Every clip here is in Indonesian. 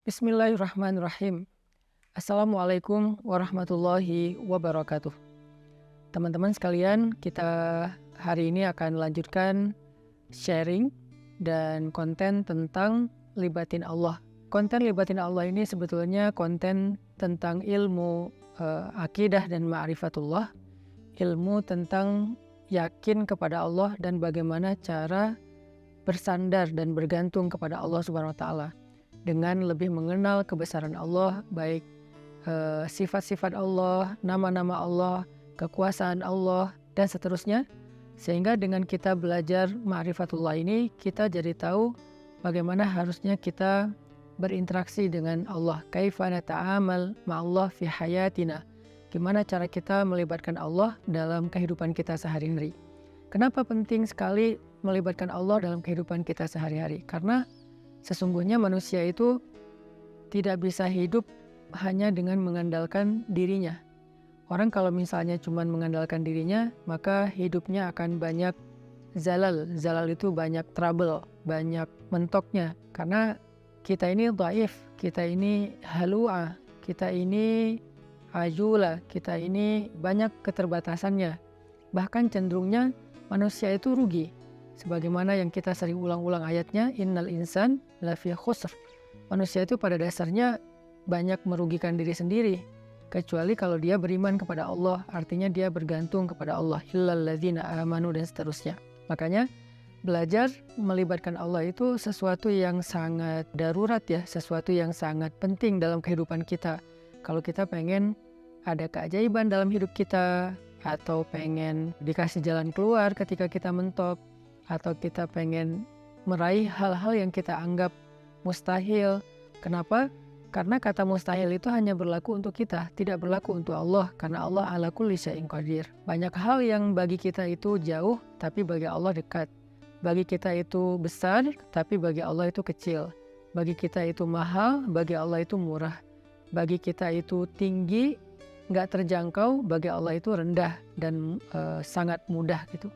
Bismillahirrahmanirrahim. Assalamualaikum warahmatullahi wabarakatuh. Teman-teman sekalian, kita hari ini akan lanjutkan sharing dan konten tentang libatin Allah. Konten libatin Allah ini sebetulnya konten tentang ilmu akidah dan ma'rifatullah, ilmu tentang yakin kepada Allah dan bagaimana cara bersandar dan bergantung kepada Allah Subhanahu wa taala dengan lebih mengenal kebesaran Allah, baik sifat-sifat Allah, nama-nama Allah, kekuasaan Allah, dan seterusnya. Sehingga dengan kita belajar ma'rifatullah ini, kita jadi tahu bagaimana harusnya kita berinteraksi dengan Allah. Kaifa nata'amal ma'allah fi hayatina. Gimana cara kita melibatkan Allah dalam kehidupan kita sehari-hari. Kenapa penting sekali melibatkan Allah dalam kehidupan kita sehari-hari? Karena sesungguhnya manusia itu tidak bisa hidup hanya dengan mengandalkan dirinya. Orang kalau misalnya cuma mengandalkan dirinya, maka hidupnya akan banyak zalal. Zalal itu banyak trouble, banyak mentoknya. Karena kita ini dhaif, kita ini halu'ah, kita ini ajula, kita ini banyak keterbatasannya. Bahkan cenderungnya manusia itu rugi. Sebagaimana yang kita sering ulang-ulang ayatnya, innal insan lafi khusr. Manusia itu pada dasarnya banyak merugikan diri sendiri, kecuali kalau dia beriman kepada Allah, artinya dia bergantung kepada Allah, illal ladzina amanu, dan seterusnya. Makanya belajar melibatkan Allah itu sesuatu yang sangat darurat ya, sesuatu yang sangat penting dalam kehidupan kita. Kalau kita pengen ada keajaiban dalam hidup kita, atau pengen dikasih jalan keluar ketika kita mentok, atau kita pengen meraih hal-hal yang kita anggap mustahil. Kenapa? Karena kata mustahil itu hanya berlaku untuk kita, tidak berlaku untuk Allah, karena Allah ala kulli syai'in qadir. Banyak hal yang bagi kita itu jauh, tapi bagi Allah dekat. Bagi kita itu besar, tapi bagi Allah itu kecil. Bagi kita itu mahal, bagi Allah itu murah. Bagi kita itu tinggi, nggak terjangkau, bagi Allah itu rendah dan sangat mudah gitu.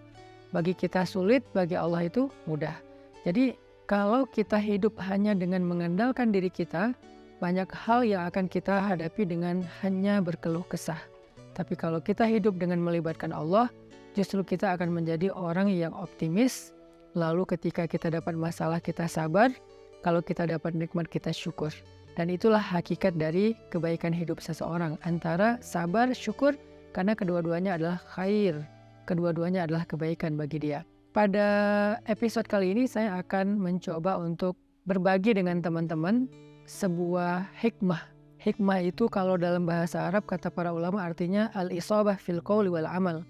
Bagi kita sulit, bagi Allah itu mudah. Jadi kalau kita hidup hanya dengan mengandalkan diri kita, banyak hal yang akan kita hadapi dengan hanya berkeluh kesah. Tapi kalau kita hidup dengan melibatkan Allah, justru kita akan menjadi orang yang optimis. Lalu ketika kita dapat masalah, kita sabar. Kalau kita dapat nikmat, kita syukur. Dan itulah hakikat dari kebaikan hidup seseorang. Antara sabar, syukur, karena kedua-duanya adalah khair. Kedua-duanya adalah kebaikan bagi dia. Pada episode kali ini saya akan mencoba untuk berbagi dengan teman-teman sebuah hikmah. Hikmah itu kalau dalam bahasa Arab kata para ulama artinya al-isabah fil qawli wal amal.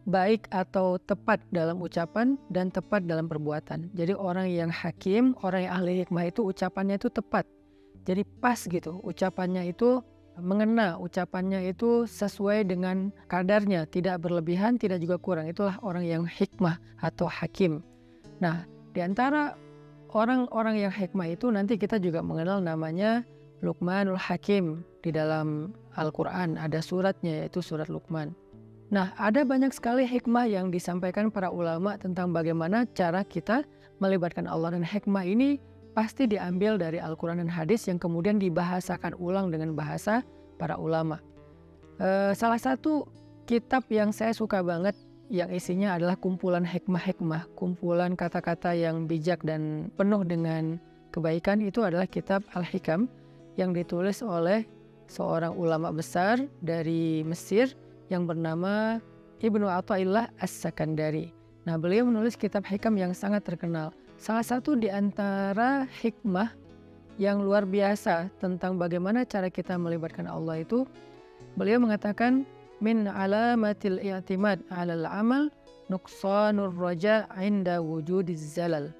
Baik atau tepat dalam ucapan dan tepat dalam perbuatan. Jadi orang yang hakim, orang yang ahli hikmah itu ucapannya itu tepat. Jadi pas gitu, ucapannya itu mengena, ucapannya itu sesuai dengan kadarnya, tidak berlebihan, tidak juga kurang. Itulah orang yang hikmah atau hakim. Nah, di antara orang-orang yang hikmah itu nanti kita juga mengenal namanya Luqmanul Hakim. Di dalam Al-Quran ada suratnya, yaitu surat Luqman. Nah, ada banyak sekali hikmah yang disampaikan para ulama tentang bagaimana cara kita melibatkan Allah, dan hikmah ini pasti diambil dari Al-Quran dan hadis yang kemudian dibahasakan ulang dengan bahasa para ulama. Salah satu kitab yang saya suka banget yang isinya adalah kumpulan hikmah-hikmah, kumpulan kata-kata yang bijak dan penuh dengan kebaikan, itu adalah kitab Al-Hikam yang ditulis oleh seorang ulama besar dari Mesir yang bernama Ibnu Athaillah As-Sakandari. Nah, beliau menulis kitab hikam yang sangat terkenal. Salah satu di antara hikmah yang luar biasa tentang bagaimana cara kita melibatkan Allah itu, beliau mengatakan min alamatil i'timad 'alal amal nuqsanur raja 'inda wujudiz zalal.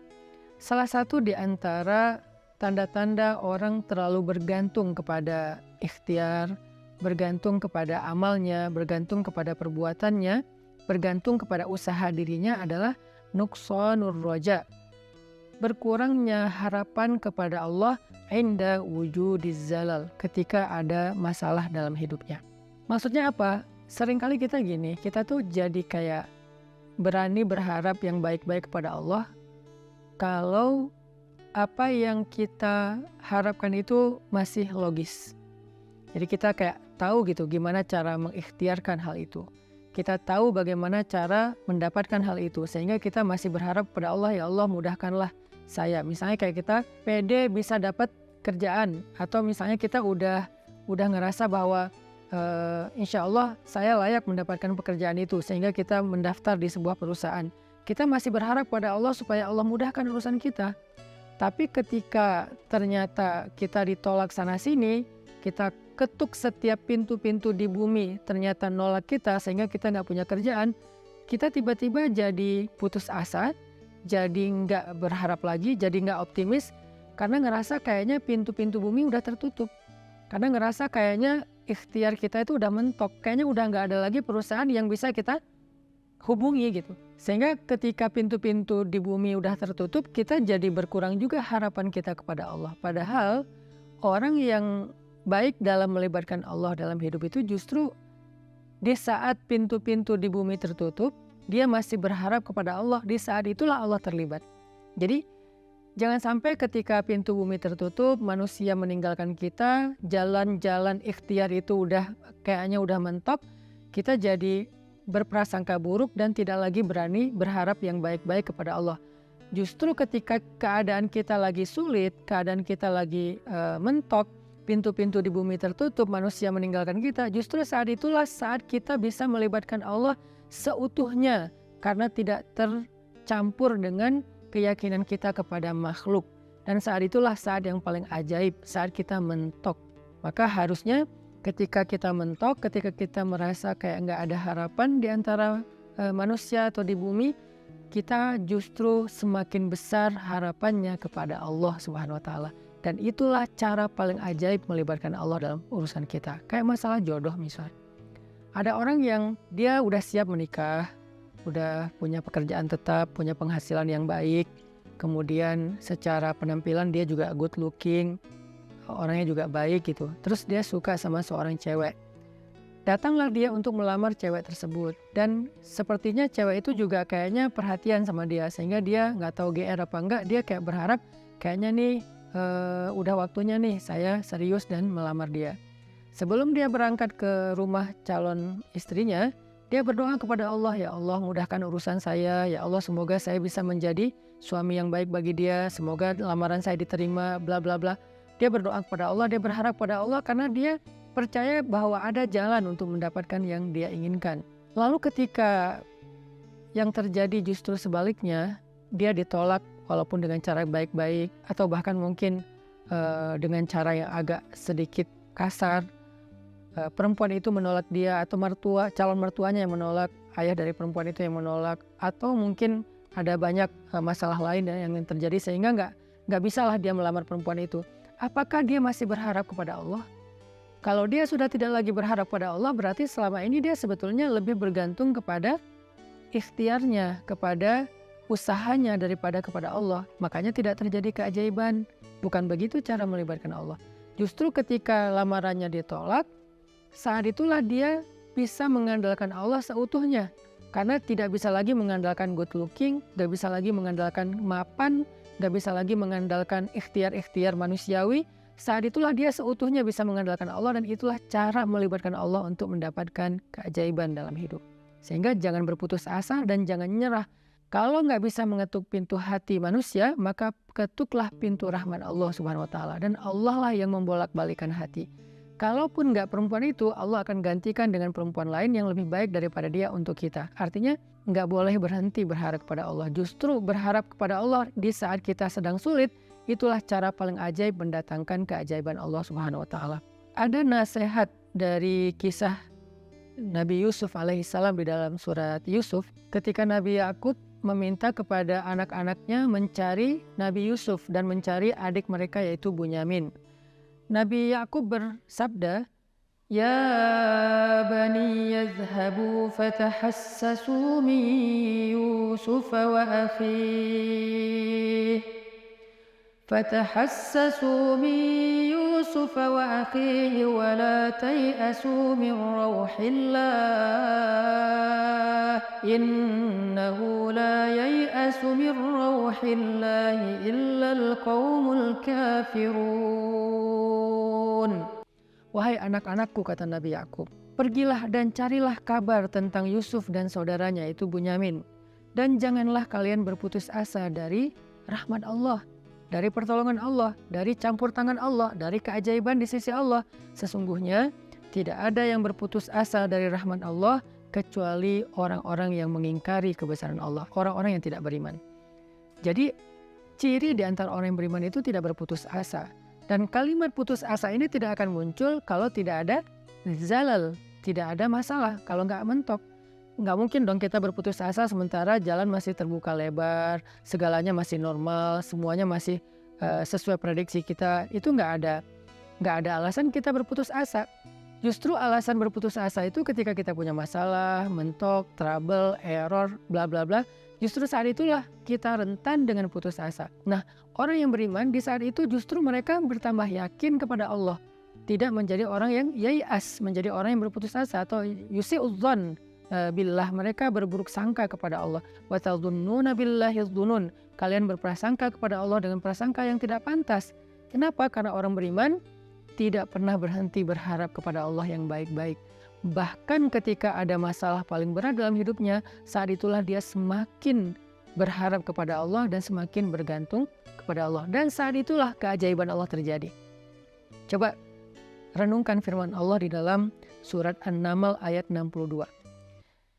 Salah satu di antara tanda-tanda orang terlalu bergantung kepada ikhtiar, bergantung kepada amalnya, bergantung kepada perbuatannya, bergantung kepada usaha dirinya adalah nuqsanur raja, berkurangnya harapan kepada Allah inda wujudiz zalal, ketika ada masalah dalam hidupnya. Maksudnya apa? Seringkali kita gini, kita tuh jadi kayak berani berharap yang baik-baik kepada Allah kalau apa yang kita harapkan itu masih logis. Jadi kita kayak tahu gitu gimana cara mengikhtiarkan hal itu. Kita tahu bagaimana cara mendapatkan hal itu, sehingga kita masih berharap pada Allah, ya Allah mudahkanlah saya. Misalnya kayak kita pede bisa dapat kerjaan, atau misalnya kita udah ngerasa bahwa insya Allah saya layak mendapatkan pekerjaan itu, sehingga kita mendaftar di sebuah perusahaan. Kita masih berharap pada Allah supaya Allah mudahkan urusan kita. Tapi ketika ternyata kita ditolak sana sini, kita ketuk setiap pintu-pintu di bumi, ternyata nolak kita sehingga kita nggak punya kerjaan, kita tiba-tiba jadi putus asa, jadi nggak berharap lagi, jadi nggak optimis, karena ngerasa kayaknya pintu-pintu bumi udah tertutup. Karena ngerasa kayaknya ikhtiar kita itu udah mentok, kayaknya udah nggak ada lagi perusahaan yang bisa kita hubungi gitu. Sehingga ketika pintu-pintu di bumi udah tertutup, kita jadi berkurang juga harapan kita kepada Allah. Padahal orang yang baik dalam melibatkan Allah dalam hidup itu justru di saat pintu-pintu di bumi tertutup, dia masih berharap kepada Allah. Di saat itulah Allah terlibat. Jadi jangan sampai ketika pintu bumi tertutup, manusia meninggalkan kita, jalan-jalan ikhtiar itu kayaknya udah mentok, kita jadi berprasangka buruk dan tidak lagi berani berharap yang baik-baik kepada Allah. Justru ketika keadaan kita lagi sulit, keadaan kita lagi mentok, pintu-pintu di bumi tertutup, manusia meninggalkan kita, justru saat itulah saat kita bisa melibatkan Allah seutuhnya, karena tidak tercampur dengan keyakinan kita kepada makhluk. Dan saat itulah saat yang paling ajaib, saat kita mentok. Maka harusnya ketika kita mentok, ketika kita merasa kayak nggak ada harapan di antara manusia atau di bumi, kita justru semakin besar harapannya kepada Allah Subhanahu wa Ta'ala. Dan itulah cara paling ajaib melibatkan Allah dalam urusan kita. Kayak masalah jodoh misalnya. Ada orang yang dia udah siap menikah, udah punya pekerjaan tetap, punya penghasilan yang baik, kemudian secara penampilan dia juga good looking, orangnya juga baik gitu. Terus dia suka sama seorang cewek. Datanglah dia untuk melamar cewek tersebut. Dan sepertinya cewek itu juga kayaknya perhatian sama dia, sehingga dia nggak tahu GR apa enggak, dia kayak berharap kayaknya nih udah waktunya nih saya serius dan melamar dia. Sebelum dia berangkat ke rumah calon istrinya, dia berdoa kepada Allah, ya Allah mudahkan urusan saya, ya Allah semoga saya bisa menjadi suami yang baik bagi dia, semoga lamaran saya diterima, bla bla bla. Dia berdoa kepada Allah, dia berharap pada Allah karena dia percaya bahwa ada jalan untuk mendapatkan yang dia inginkan. Lalu ketika yang terjadi justru sebaliknya, dia ditolak walaupun dengan cara baik-baik, atau bahkan mungkin dengan cara yang agak sedikit kasar. Perempuan itu menolak dia, atau calon mertuanya yang menolak, ayah dari perempuan itu yang menolak, atau mungkin ada banyak masalah lain yang terjadi sehingga nggak bisalah dia melamar perempuan itu. Apakah dia masih berharap kepada Allah? Kalau dia sudah tidak lagi berharap pada Allah, berarti selama ini dia sebetulnya lebih bergantung kepada ikhtiarnya, kepada usahanya daripada kepada Allah. Makanya tidak terjadi keajaiban. Bukan begitu cara melibatkan Allah. Justru ketika lamarannya ditolak, saat itulah dia bisa mengandalkan Allah seutuhnya. Karena tidak bisa lagi mengandalkan good looking, gak bisa lagi mengandalkan mapan, gak bisa lagi mengandalkan ikhtiar-ikhtiar manusiawi. Saat itulah dia seutuhnya bisa mengandalkan Allah, dan itulah cara melibatkan Allah untuk mendapatkan keajaiban dalam hidup. Sehingga jangan berputus asa dan jangan nyerah. Kalau nggak bisa mengetuk pintu hati manusia, maka ketuklah pintu rahmat Allah Subhanahu wa Ta'ala. Dan Allah lah yang membolak-balikan hati. Kalaupun nggak perempuan itu, Allah akan gantikan dengan perempuan lain yang lebih baik daripada dia untuk kita. Artinya nggak boleh berhenti berharap kepada Allah. Justru berharap kepada Allah di saat kita sedang sulit, itulah cara paling ajaib mendatangkan keajaiban Allah Subhanahu wa Ta'ala. Ada nasihat dari kisah Nabi Yusuf alaihissalam di dalam surat Yusuf, ketika Nabi Yakub meminta kepada anak-anaknya mencari Nabi Yusuf dan mencari adik mereka yaitu Bunyamin. Nabi Yakub bersabda, "Ya bani yadhhabu fatahassasu min Yusuf wa akhihi فتحسسوا من يوسف وأخيه ولا تيأسوا من روح الله إنه لا ييأس من روح الله إلا القوم الكافرون. Wahai anak-anakku, kata Nabi Yakub, pergilah dan carilah kabar tentang Yusuf dan saudaranya itu Bunyamin, dan janganlah kalian berputus asa dari rahmat Allah, dari pertolongan Allah, dari campur tangan Allah, dari keajaiban di sisi Allah. Sesungguhnya tidak ada yang berputus asa dari rahmat Allah kecuali orang-orang yang mengingkari kebesaran Allah, orang-orang yang tidak beriman. Jadi ciri di antara orang yang beriman itu tidak berputus asa. Dan kalimat putus asa ini tidak akan muncul kalau tidak ada zalal, tidak ada masalah, kalau nggak mentok. Nggak mungkin dong kita berputus asa sementara jalan masih terbuka lebar, segalanya masih normal, semuanya masih sesuai prediksi kita. Itu nggak ada alasan kita berputus asa. Justru alasan berputus asa itu ketika kita punya masalah, mentok, trouble, error, bla bla bla. Justru saat itulah kita rentan dengan putus asa. Nah, orang yang beriman di saat itu justru mereka bertambah yakin kepada Allah. Tidak menjadi orang yang yai'as, menjadi orang yang berputus asa atau yusi'udzon billah, mereka berburuk sangka kepada Allah. Wa tadhunnuna billahi dzunun, kalian berprasangka kepada Allah dengan prasangka yang tidak pantas. Kenapa? Karena orang beriman tidak pernah berhenti berharap kepada Allah yang baik-baik. Bahkan ketika ada masalah paling berat dalam hidupnya, saat itulah dia semakin berharap kepada Allah dan semakin bergantung kepada Allah. Dan saat itulah keajaiban Allah terjadi. Coba renungkan firman Allah di dalam surat An-Naml ayat 62.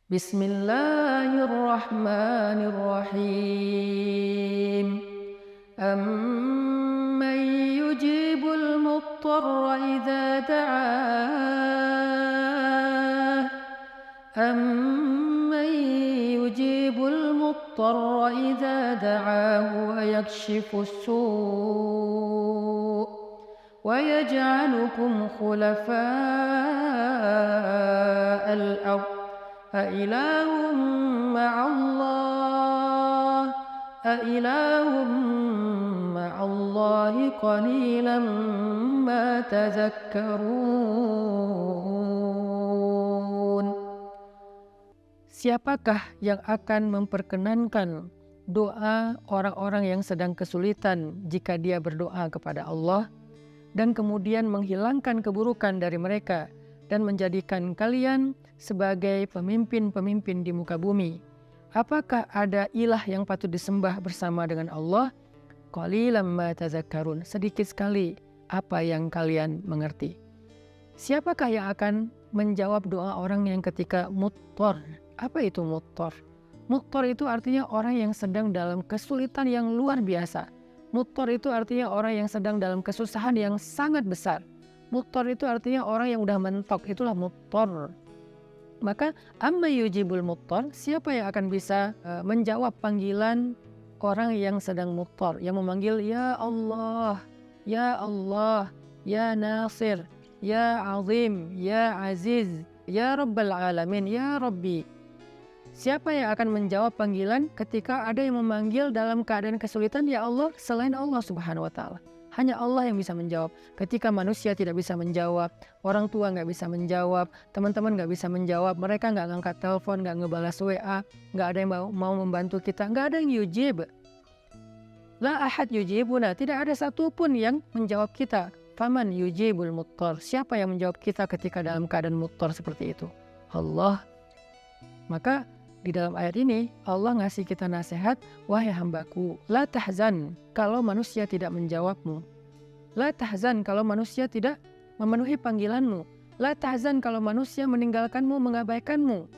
Bismillahirrahmanirrahim. Amman yujibul muttarra idza da'ah, amman yujibul muttarra idza da'ahu wa yakshifus su' wa yaj'alukum khulafa'al ardh أإله مع الله أإله مع الله قليلا ما تذكرون. Siapakah yang akan memperkenankan doa orang-orang yang sedang kesulitan jika dia berdoa kepada Allah dan kemudian menghilangkan keburukan dari mereka dan menjadikan kalian sebagai pemimpin-pemimpin di muka bumi? Apakah ada ilah yang patut disembah bersama dengan Allah? Qalilan ma tazakkarun, sedikit sekali apa yang kalian mengerti. Siapakah yang akan menjawab doa orang yang ketika muttar? Apa itu muttar? Muttar itu artinya orang yang sedang dalam kesulitan yang luar biasa. Muttar itu artinya orang yang sedang dalam kesusahan yang sangat besar. Muttar itu artinya orang yang udah mentok, itulah muttar. Maka amma yujibul muttar, siapa yang akan bisa menjawab panggilan orang yang sedang muttar, yang memanggil ya Allah, ya Allah, ya Nasir, ya Azim, ya Aziz, ya Rabbal Alamin, ya Rabbi. Siapa yang akan menjawab panggilan ketika ada yang memanggil dalam keadaan kesulitan ya Allah selain Allah Subhanahu wa Ta'ala? Hanya Allah yang bisa menjawab. Ketika manusia tidak bisa menjawab, orang tua nggak bisa menjawab, teman-teman nggak bisa menjawab, mereka nggak ngangkat telepon, nggak ngebalas WA, nggak ada yang mau membantu kita, nggak ada yang yujib. La ahad yujibuna, tidak ada satupun yang menjawab kita. Faman yujibul muttar, siapa yang menjawab kita ketika dalam keadaan muttar seperti itu? Allah. Maka di dalam ayat ini Allah ngasih kita nasihat, wahai hambaku, la tahzan kalau manusia tidak menjawabmu. La tahzan kalau manusia tidak memenuhi panggilanmu. La tahzan kalau manusia meninggalkanmu, mengabaikanmu.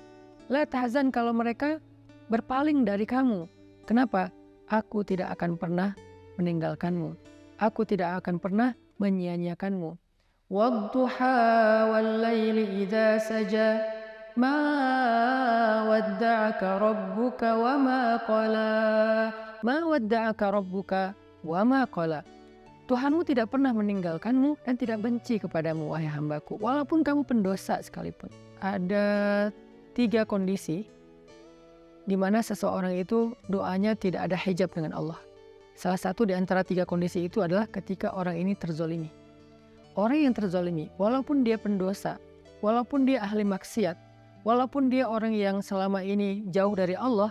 La tahzan kalau mereka berpaling dari kamu. Kenapa? Aku tidak akan pernah meninggalkanmu. Aku tidak akan pernah menyia-nyiakanmu. Wadduha wal laili idza saja ma wadda'aka rabbuka wa ma qala. Ma wadda'aka rabbuka wa ma qala. Tuhanmu tidak pernah meninggalkanmu dan tidak benci kepadamu, wahai hambaku, walaupun kamu pendosa sekalipun. Ada 3 kondisi di mana seseorang itu doanya tidak ada hijab dengan Allah. Salah satu di antara 3 kondisi itu adalah ketika orang ini terzolimi. Orang yang terzolimi, walaupun dia pendosa, walaupun dia ahli maksiat, walaupun dia orang yang selama ini jauh dari Allah,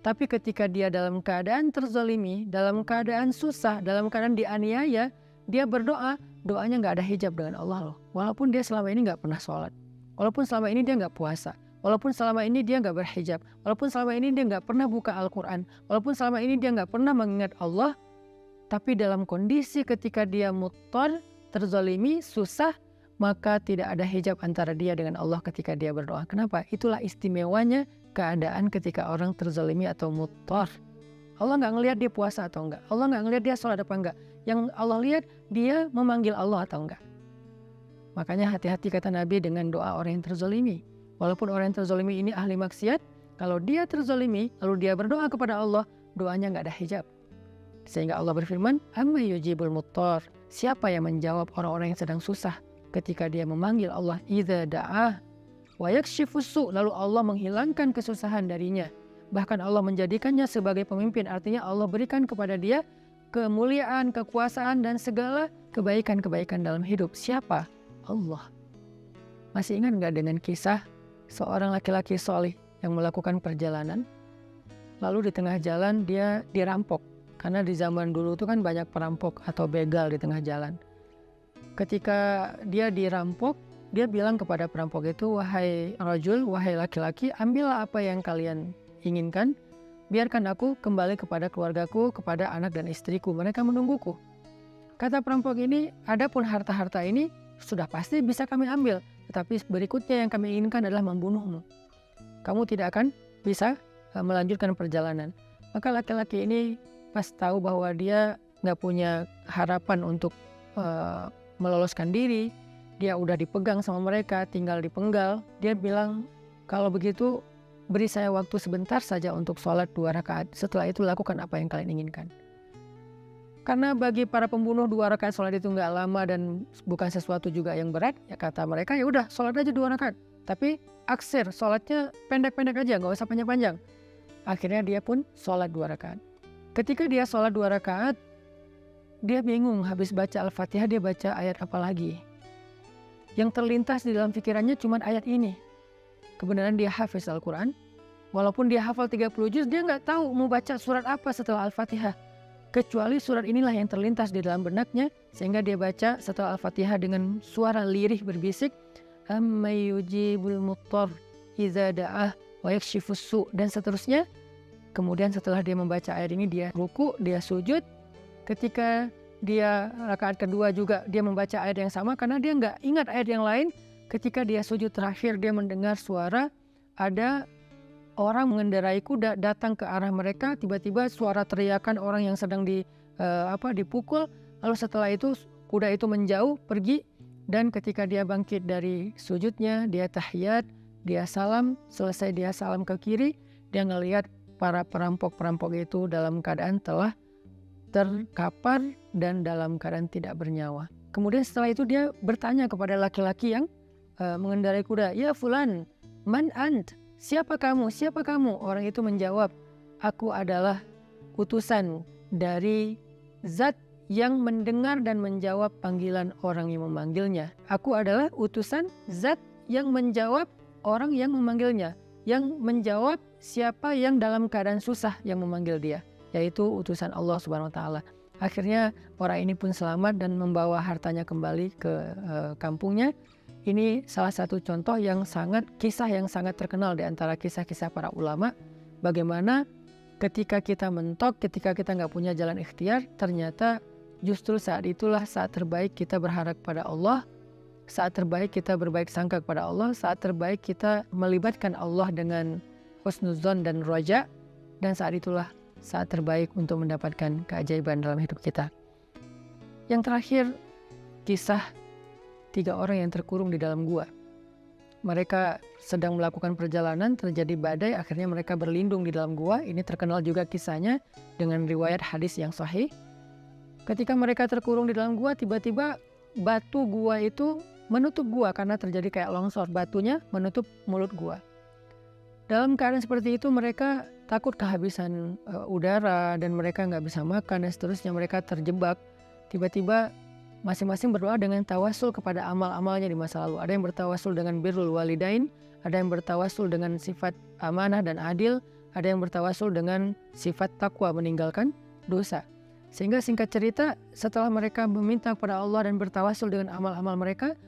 tapi ketika dia dalam keadaan terzolimi, dalam keadaan susah, dalam keadaan dianiaya, dia berdoa, doanya nggak ada hijab dengan Allah loh. Walaupun dia selama ini nggak pernah sholat, walaupun selama ini dia nggak puasa, walaupun selama ini dia nggak berhijab, walaupun selama ini dia nggak pernah buka Al-Quran, walaupun selama ini dia nggak pernah mengingat Allah, tapi dalam kondisi ketika dia muttar, terzolimi, susah, maka tidak ada hijab antara dia dengan Allah ketika dia berdoa. Kenapa? Itulah istimewanya keadaan ketika orang terzolimi atau muttar. Allah nggak ngelihat dia puasa atau enggak, Allah nggak ngelihat dia sholat apa enggak. Yang Allah lihat dia memanggil Allah atau enggak. Makanya hati-hati kata Nabi dengan doa orang yang terzolimi. Walaupun orang yang terzolimi ini ahli maksiat, kalau dia terzolimi lalu dia berdoa kepada Allah, doanya nggak ada hijab. Sehingga Allah berfirman, amma yujibul muttar, siapa yang menjawab orang-orang yang sedang susah ketika dia memanggil Allah, idza da'ah wa yakshifus su', lalu Allah menghilangkan kesusahan darinya. Bahkan Allah menjadikannya sebagai pemimpin, artinya Allah berikan kepada dia kemuliaan, kekuasaan, dan segala kebaikan-kebaikan dalam hidup. Siapa? Allah. Masih ingat nggak dengan kisah seorang laki-laki solih yang melakukan perjalanan, lalu di tengah jalan dia dirampok. Karena di zaman dulu itu kan banyak perampok atau begal di tengah jalan. Ketika dia dirampok, dia bilang kepada perampok itu, wahai rajul, wahai laki-laki, ambillah apa yang kalian inginkan, biarkan aku kembali kepada keluargaku, kepada anak dan istriku, mereka menungguku. Kata perampok ini, adapun harta-harta ini sudah pasti bisa kami ambil, tetapi berikutnya yang kami inginkan adalah membunuhmu. Kamu tidak akan bisa melanjutkan perjalanan. Maka laki-laki ini pas tahu bahwa dia nggak punya harapan untuk meloloskan diri, dia udah dipegang sama mereka, tinggal dipenggal, dia bilang, kalau begitu beri saya waktu sebentar saja untuk sholat 2 rakaat, setelah itu lakukan apa yang kalian inginkan. Karena bagi para pembunuh 2 rakaat sholat itu nggak lama dan bukan sesuatu juga yang berat, ya kata mereka, ya udah sholat aja 2 rakaat, tapi aksir, sholatnya pendek-pendek aja, nggak usah panjang-panjang. Akhirnya dia pun sholat 2 rakaat. Ketika dia sholat 2 rakaat, dia bingung, habis baca Al-Fatihah dia baca ayat apa lagi. Yang terlintas di dalam pikirannya cuma ayat ini. Kebenaran dia hafiz Al-Quran, walaupun dia hafal 30 juz, dia nggak tahu mau baca surat apa setelah Al-Fatihah. Kecuali surat inilah yang terlintas di dalam benaknya, sehingga dia baca setelah Al-Fatihah dengan suara lirih berbisik, amma yujibul muttar idza da'ah wa yakshifus su', dan seterusnya. Kemudian setelah dia membaca ayat ini, dia ruku, dia sujud. Ketika dia rakaat kedua juga dia membaca ayat yang sama, karena dia nggak ingat ayat yang lain. Ketika dia sujud terakhir, dia mendengar suara ada orang mengendarai kuda datang ke arah mereka. Tiba-tiba suara teriakan orang yang sedang dipukul. Lalu setelah itu kuda itu menjauh pergi, dan ketika dia bangkit dari sujudnya, dia tahiyat, dia salam. Selesai dia salam ke kiri, dia ngelihat para perampok-perampok itu dalam keadaan telah terkapar dan dalam keadaan tidak bernyawa. Kemudian setelah itu dia bertanya kepada laki-laki yang mengendarai kuda, ya fulan, man ant? Siapa kamu? Siapa kamu? Orang itu menjawab, aku adalah utusan dari Zat yang mendengar dan menjawab panggilan orang yang memanggilnya. Aku adalah utusan Zat yang menjawab orang yang memanggilnya, yang menjawab siapa yang dalam keadaan susah yang memanggil dia, yaitu utusan Allah Subhanahu wa taala. Akhirnya orang ini pun selamat dan membawa hartanya kembali ke kampungnya. Ini salah satu contoh kisah yang sangat terkenal di antara kisah-kisah para ulama. Bagaimana ketika kita mentok, ketika kita nggak punya jalan ikhtiar, ternyata justru saat itulah saat terbaik kita berharap pada Allah, saat terbaik kita berbaik sangka kepada Allah, saat terbaik kita melibatkan Allah dengan husnuzon dan roja, dan saat itulah saat terbaik untuk mendapatkan keajaiban dalam hidup kita. Yang terakhir, kisah 3 orang yang terkurung di dalam gua. Mereka sedang melakukan perjalanan, terjadi badai, akhirnya mereka berlindung di dalam gua. Ini terkenal juga kisahnya dengan riwayat hadis yang sahih. Ketika mereka terkurung di dalam gua, tiba-tiba batu gua itu menutup gua karena terjadi kayak longsor, batunya menutup mulut gua. Dalam keadaan seperti itu mereka takut kehabisan udara dan mereka nggak bisa makan dan seterusnya, mereka terjebak. Tiba-tiba masing-masing berdoa dengan tawasul kepada amal-amalnya di masa lalu. Ada yang bertawasul dengan birrul walidain, ada yang bertawasul dengan sifat amanah dan adil, ada yang bertawasul dengan sifat takwa meninggalkan dosa. Sehingga singkat cerita, setelah mereka meminta kepada Allah dan bertawasul dengan amal-amal mereka,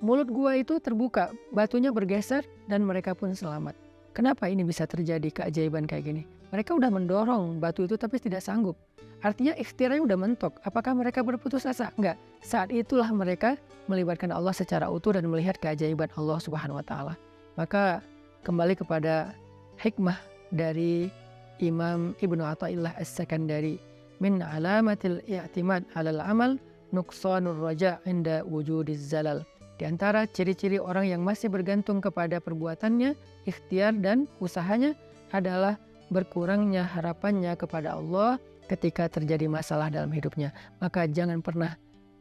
mulut gua itu terbuka, batunya bergeser dan mereka pun selamat. Kenapa ini bisa terjadi keajaiban kayak gini? Mereka udah mendorong batu itu tapi tidak sanggup. Artinya ikhtiarnya udah mentok. Apakah mereka berputus asa? Enggak. Saat itulah mereka melibatkan Allah secara utuh dan melihat keajaiban Allah Subhanahu wa taala. Maka kembali kepada hikmah dari Imam Ibnu Athaillah As-Sakandari, min alamatil i'timad 'alal amal nuqsanur raja' inda wujudiz zalal. Di antara ciri-ciri orang yang masih bergantung kepada perbuatannya, ikhtiar dan usahanya adalah berkurangnya harapannya kepada Allah ketika terjadi masalah dalam hidupnya. Maka jangan pernah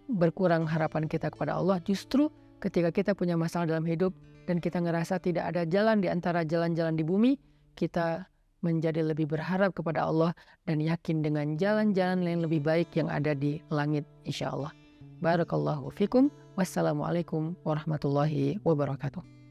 berkurang harapan kita kepada Allah. Justru ketika kita punya masalah dalam hidup dan kita ngerasa tidak ada jalan di antara jalan-jalan di bumi, kita menjadi lebih berharap kepada Allah dan yakin dengan jalan-jalan yang lebih baik yang ada di langit, insya Allah. Barakallahu fikum. Wassalamualaikum warahmatullahi wabarakatuh.